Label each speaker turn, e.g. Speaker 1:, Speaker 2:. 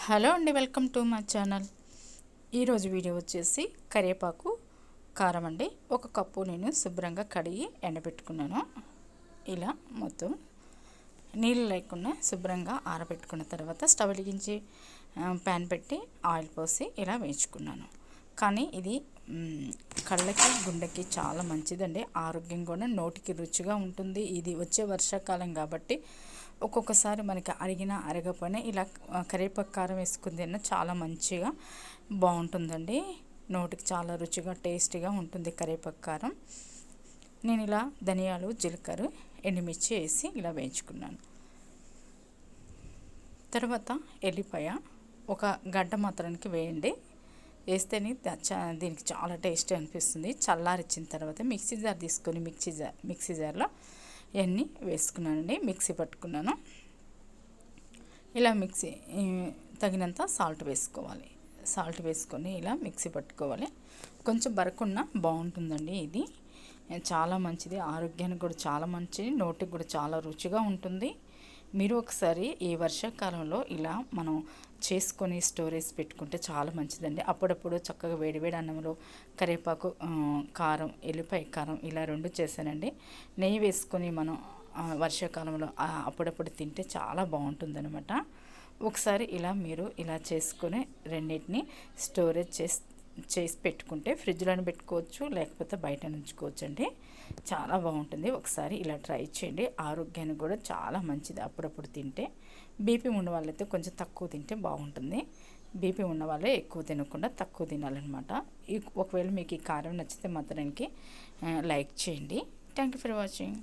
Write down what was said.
Speaker 1: Hello అండి, welcome to my channel. ఈరోజు video వచ్చేసి కరివేపాకు కారం అండి. ఒక కప్పు నేను శుభ్రంగా కడిగి ఎండబెట్టుకున్నాను. ఇలా మొత్తం నీళ్ళు లేకుండా శుభ్రంగా ఆరబెట్టుకున్న తర్వాత స్టవ్ వెలిగించి ప్యాన్ పెట్టి ఆయిల్ పోసి ఇలా వేయించుకున్నాను. కానీ ఇది కళ్ళకి గుండెకి చాలా మంచిదండి. ఆరోగ్యం కూడా నోటికి రుచిగా ఉంటుంది. ఇది వచ్చే వర్షాకాలం కాబట్టి ఒక్కొక్కసారి మనకి అరిగినా అరగపోయినా ఇలా కరివేపాకు కారం వేసుకుని తిన్నా చాలా మంచిగా బాగుంటుందండి. నోటికి చాలా రుచిగా టేస్టీగా ఉంటుంది కరివేపాకు కారం. నేను ఇలా ధనియాలు, జీలకర్ర, ఎండుమిర్చి వేసి ఇలా వేయించుకున్నాను. తర్వాత ఎల్లిపాయ ఒక గడ్డ మాత్రానికి వేయండి. వేస్తేనే దీనికి చాలా టేస్టీ అనిపిస్తుంది. చల్లారిచ్చిన తర్వాత మిక్సీ జార్ తీసుకొని మిక్సీ జార్లో ఇవన్నీ వేసుకున్నానండి. మిక్సీ పట్టుకున్నాను. ఇలా మిక్సీ తగినంత సాల్ట్ వేసుకోవాలి. సాల్ట్ వేసుకొని ఇలా మిక్సీ పట్టుకోవాలి. కొంచెం బరకున్న బాగుంటుందండి. ఇది చాలా మంచిది, ఆరోగ్యానికి కూడా చాలా మంచిది, నోటికి కూడా చాలా రుచిగా ఉంటుంది. మీరు ఒకసారి ఈ వర్షాకాలంలో ఇలా మనం చేసుకొని స్టోరేజ్ పెట్టుకుంటే చాలా మంచిదండి. అప్పుడప్పుడు చక్కగా వేడివేడి అన్నంలో కరివేపాకు కారం, ఎల్లిపాయ కారం ఇలా రెండు చేశానండి. నెయ్యి వేసుకొని మనం వర్షాకాలంలో అప్పుడప్పుడు తింటే చాలా బాగుంటుందన్నమాట. ఒకసారి ఇలా మీరు ఇలా చేసుకొని రెండింటిని స్టోరేజ్ చేసి పెట్టుకుంటే ఫ్రిడ్జ్లో పెట్టుకోవచ్చు, లేకపోతే బయట ఉంచుకోవచ్చు అండి. చాలా బాగుంటుంది. ఒకసారి ఇలా ట్రై చేయండి. ఆరోగ్యానికి కూడా చాలా మంచిది. అప్పుడప్పుడు తింటే బీపీ ఉన్న వాళ్ళైతే కొంచెం తక్కువ తింటే బాగుంటుంది. బీపీ ఉన్న వాళ్ళే ఎక్కువ తినకుండా తక్కువ తినాలన్నమాట. ఒకవేళ మీకు ఈ కారం నచ్చితే మాత్రానికి లైక్ చేయండి. Thank you for watching.